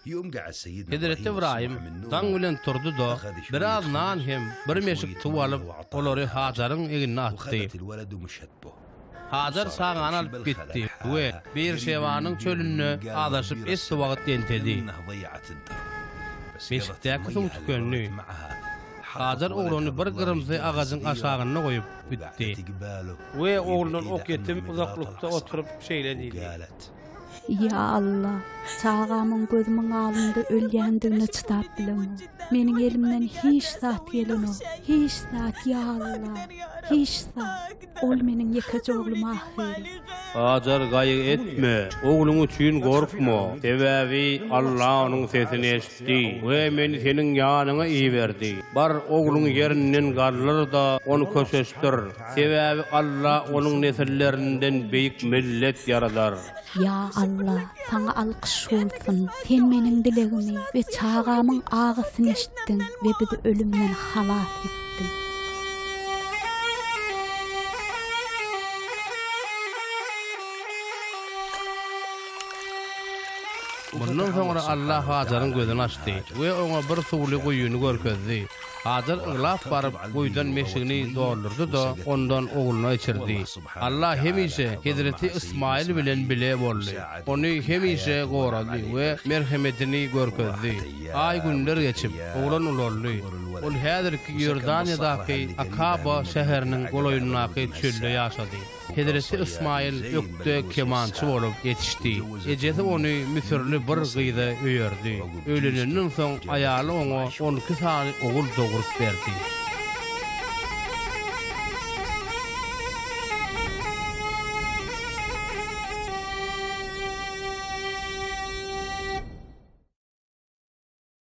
Hazreti İbrahim taň bilen turdy da biraz nan hem bir meşik tuw alyp olary Hajar'yň egine atdy. Hajar saňan alyp gitdi we Beerşewanyň çölüne adaşyp es wagt entedi. Meşikdäki suw tükönli. Hajar oğlunu bir gyrymsy agazyň aşagyna goýup bitdi. We oğlundan ok yetim uzaklykda oturup şeýledi. Ya Allah, çağamın gözümün alında ölýändigine çytap bilemem. Meniň elimden hiç zat geleno, hiç zat ya Allah, hiç zat. Ol meniň ýekeje oglum ahir. Hajar gaýy etme, oğlun üçin gorkma. Sebäbi Allah onuň sesini eşitdi we meni seniň ýanyňa iýberdi. Bar oğlun ýerinden garlar da onu köşeşdir. Sebäbi Allah onuň nesillerinden beýik millet ýaradar. Ya Allah, sana alkyş bolsun. Sen meniň dilegimi we çağamyň agysyny eşitdiň we bizi ölümden halas etdiň. Bundan sonra Allah Hajar'ın gözünü açtı ve ona bir suwly goýuny görkezdi. Hajar ıglap barıp goýdan meşigini doldurdy da ondan oğluna içirdi. Allah hemişe Hazreti İsmail bilen bile boldy. Onu hemişe gorady we merhemetini görkezdi. Ay günler geçip oğlan ulandy. Ol häzirki Ýordaniýadaky Akaba şäheriniň goloýundaky çölde ýaşady. Hazreti İsmail ökde kemançy bolup yetişdi. Ejesi onu Misirli bir gyýda öýerdi. Ölenenden soň aýaly oňa 12 sany ogul dogurup berdi.